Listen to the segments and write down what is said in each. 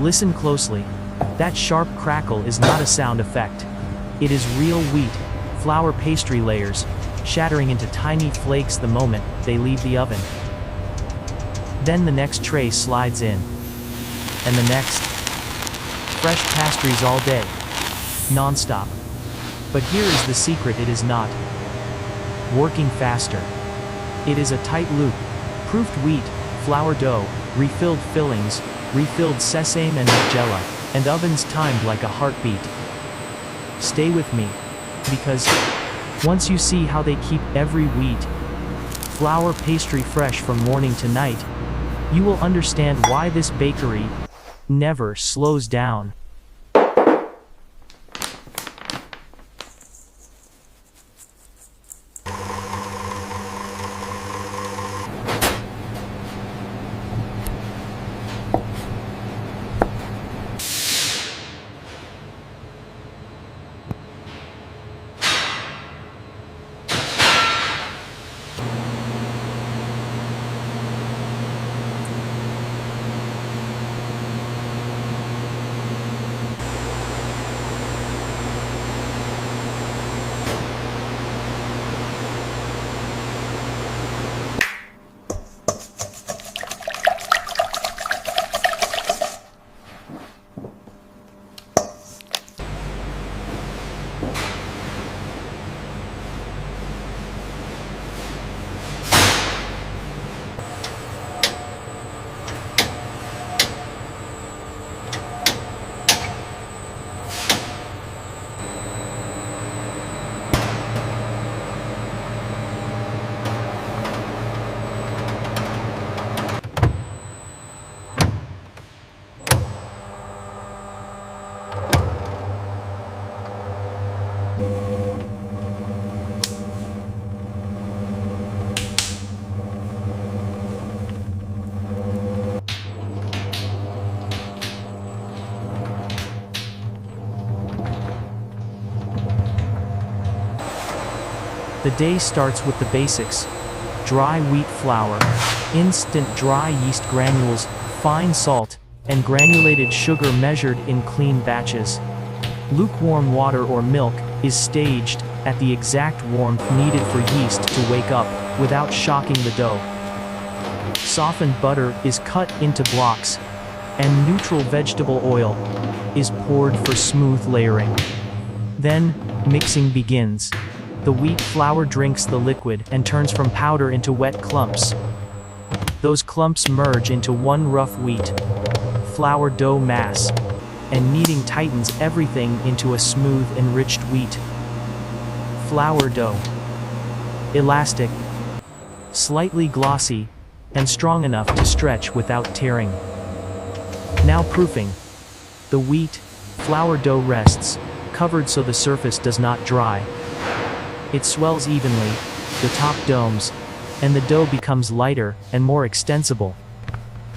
Listen closely. That sharp crackle is not a sound effect. It is real wheat, flour pastry layers, shattering into tiny flakes the moment they leave the oven. Then the next tray slides in. And the next. Fresh pastries all day. Non-stop. But here is the secret: it is not working faster. It is a tight loop. Proofed wheat, flour dough, refilled fillings, refilled sesame and nigella, and ovens timed like a heartbeat. Stay with me. Because once you see how they keep every wheat, flour pastry fresh from morning to night, you will understand why this bakery never slows down. The day starts with the basics: dry wheat flour, instant dry yeast granules, fine salt, and granulated sugar measured in clean batches. Lukewarm water or milk is staged at the exact warmth needed for yeast to wake up without shocking the dough. Softened butter is cut into blocks, and neutral vegetable oil is poured for smooth layering. Then, mixing begins. The wheat flour drinks the liquid and turns from powder into wet clumps. Those clumps merge into one rough wheat flour dough mass, and kneading tightens everything into a smooth, enriched wheat flour dough. Elastic, slightly glossy, and strong enough to stretch without tearing. Now proofing. The wheat flour dough rests, covered so the surface does not dry. It swells evenly, the top domes, and the dough becomes lighter and more extensible.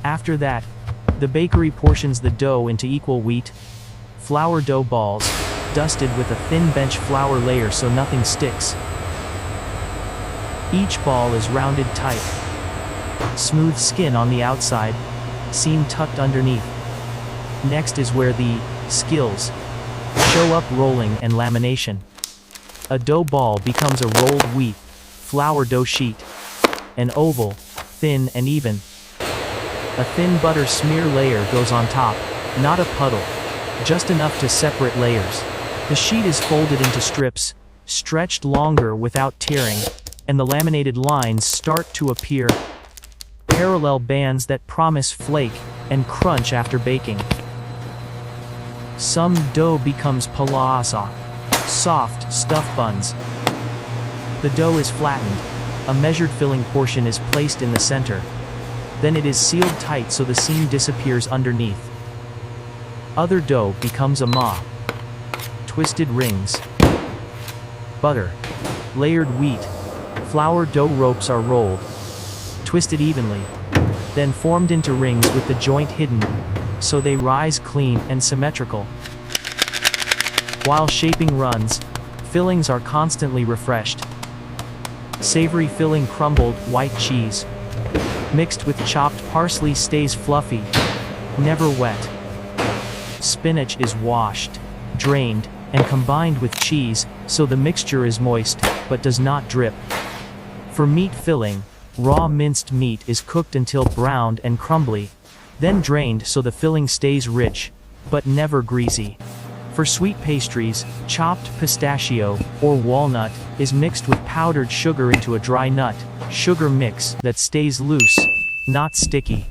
After that, the bakery portions the dough into equal wheat flour dough balls, dusted with a thin bench flour layer so nothing sticks. Each ball is rounded tight. Smooth skin on the outside, seam tucked underneath. Next is where the skills show up: rolling and lamination. A dough ball becomes a rolled wheat flour dough sheet. An oval, thin and even. A thin butter smear layer goes on top, not a puddle, just enough to separate layers. The sheet is folded into strips, stretched longer without tearing, and the laminated lines start to appear. Parallel bands that promise flake and crunch after baking. Some dough becomes palasa, soft, stuffed buns. The dough is flattened. A measured filling portion is placed in the center. Then it is sealed tight so the seam disappears underneath. Other dough becomes a ma. Twisted rings. Butter. Layered wheat flour dough ropes are rolled, twisted evenly, then formed into rings with the joint hidden, so they rise clean and symmetrical. While shaping runs, fillings are constantly refreshed. Savory filling crumbled white cheese, mixed with chopped parsley, stays fluffy, never wet. spinach is washed, drained, and combined with cheese, so the mixture is moist, but does not drip. For meat filling, raw minced meat is cooked until browned and crumbly, then drained so the filling stays rich, but never greasy. For sweet pastries, chopped pistachio, or walnut, is mixed with powdered sugar into a dry nut, sugar mix that stays loose, not sticky.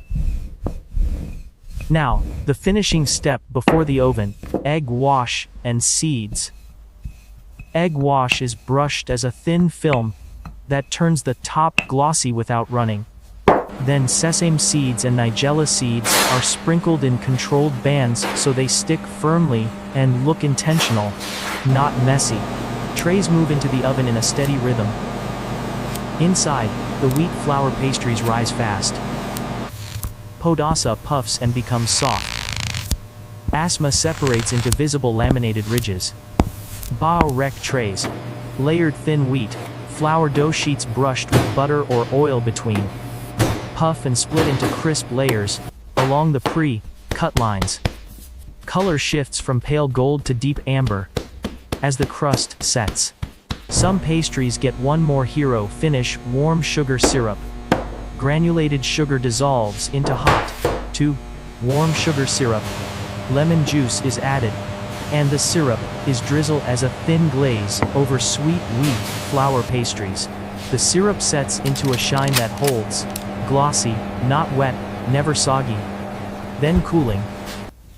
Now, the finishing step before the oven, egg wash and seeds. Egg wash is brushed as a thin film that turns the top glossy without running. Then sesame seeds and nigella seeds are sprinkled in controlled bands so they stick firmly and look intentional, not messy. Trays move into the oven in a steady rhythm. Inside, the wheat flour pastries rise fast. Podasa puffs and becomes soft. Asma separates into visible laminated ridges. Börek trays. Layered thin wheat, flour dough sheets brushed with butter or oil between. Puff and split into crisp layers, along the pre-cut lines. Color shifts from pale gold to deep amber as the crust sets. Some pastries get one more hero finish: warm sugar syrup. Granulated sugar dissolves into hot, warm sugar syrup. Lemon juice is added, and the syrup is drizzled as a thin glaze over sweet wheat flour pastries. The syrup sets into a shine that holds, glossy, not wet, never soggy. Then cooling.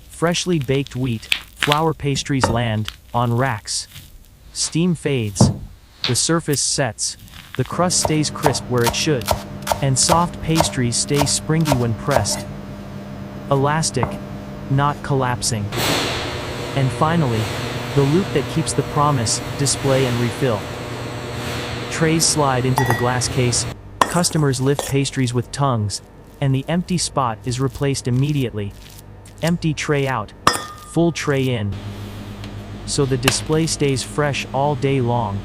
Freshly baked wheat flour pastries land on racks. Steam fades. The surface sets. The crust stays crisp where it should, and soft pastries stay springy when pressed. Elastic, not collapsing. And finally, the loop that keeps the promise, display and refill. Trays slide into the glass case, customers lift pastries with tongues, and the empty spot is replaced immediately. Empty tray out, full tray in. So the display stays fresh all day long.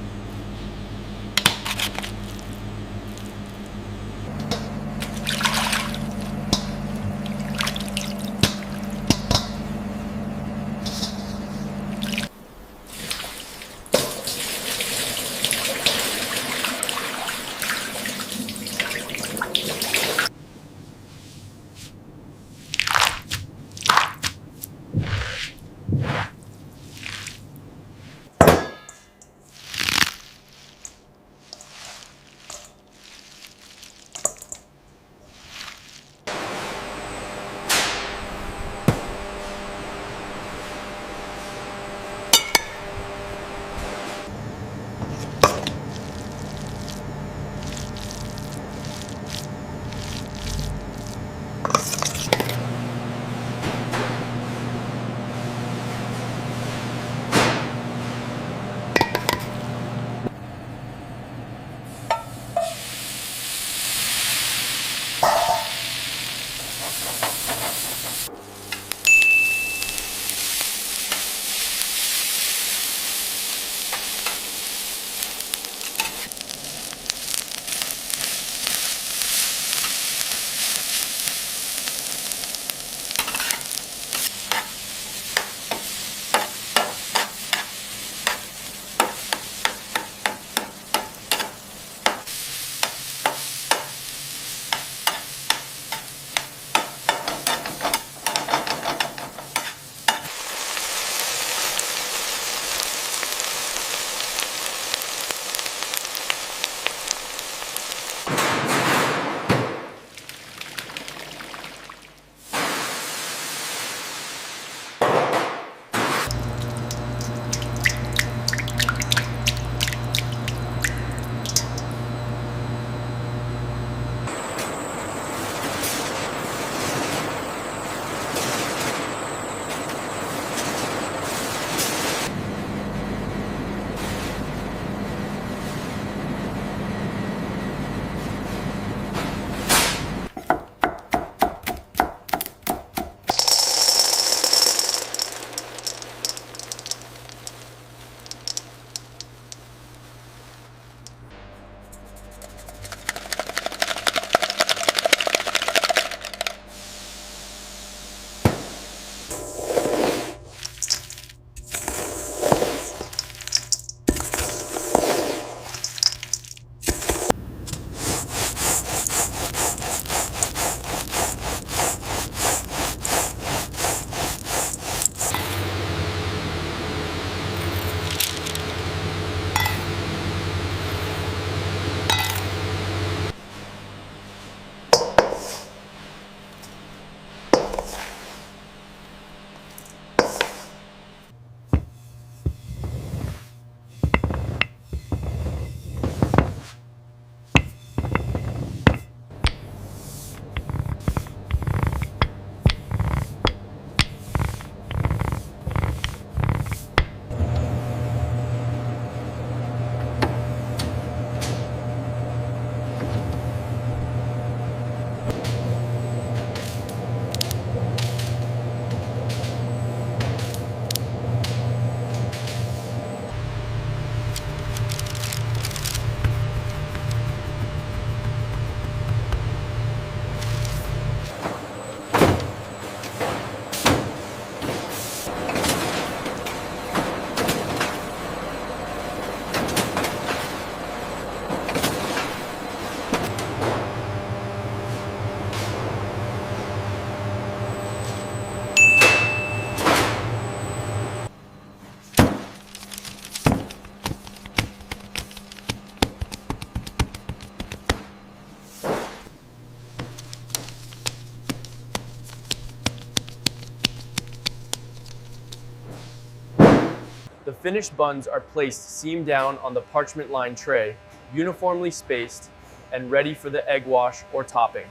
finished buns are placed seam down on the parchment-lined tray, uniformly spaced, and ready for the egg wash or topping.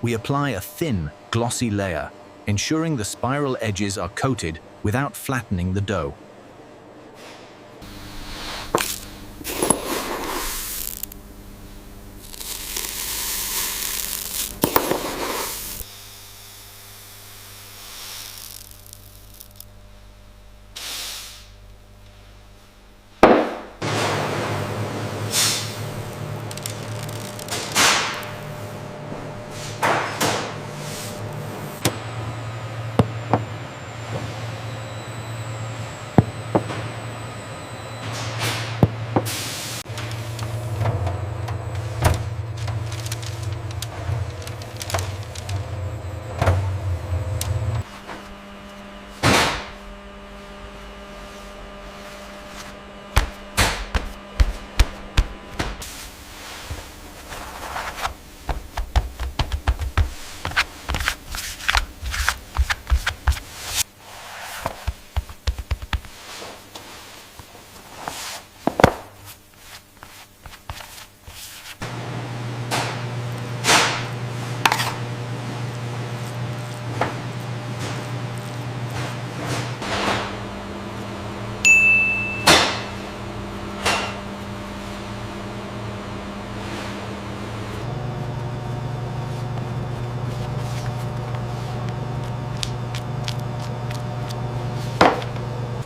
We apply a thin, glossy layer, ensuring the spiral edges are coated without flattening the dough.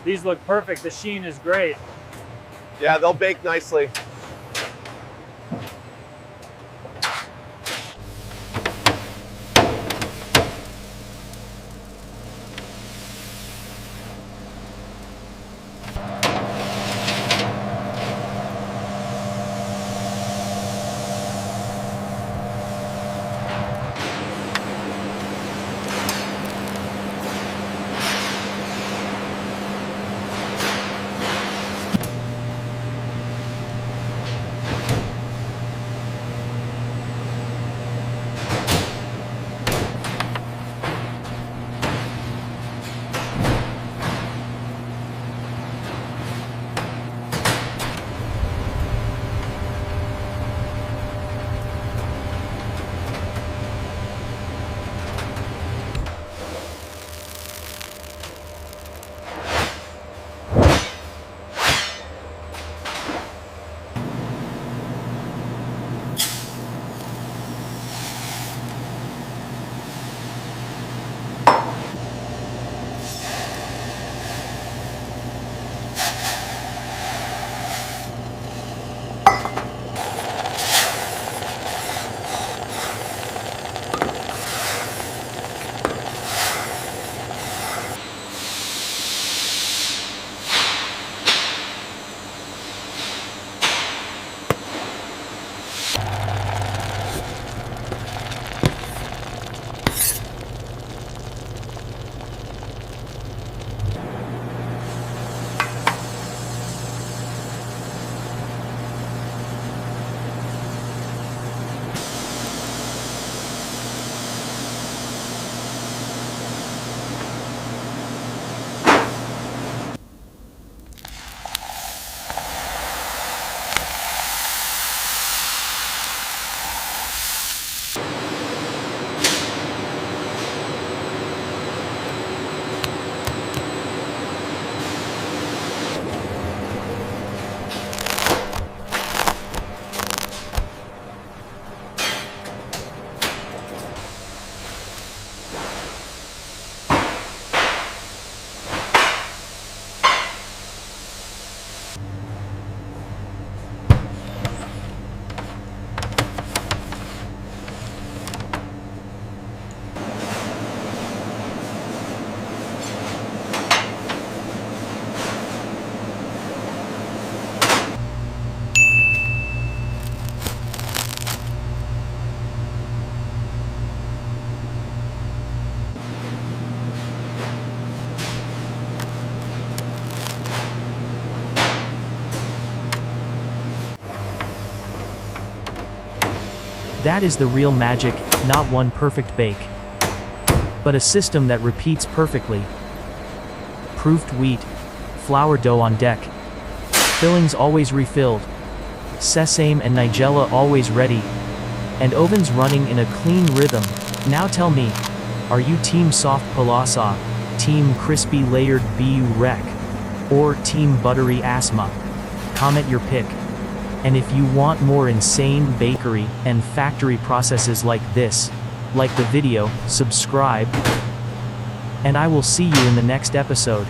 These look perfect. The sheen is great. Yeah, they'll bake nicely. That is the real magic, not one perfect bake, but a system that repeats perfectly. Proofed wheat, flour dough on deck, fillings always refilled, sesame and nigella always ready, and ovens running in a clean rhythm. Now tell me, are you team soft palasa, team crispy layered börek, or team buttery asma? Comment your pick. And if you want more insane bakery and factory processes like this, like the video, subscribe, and I will see you in the next episode.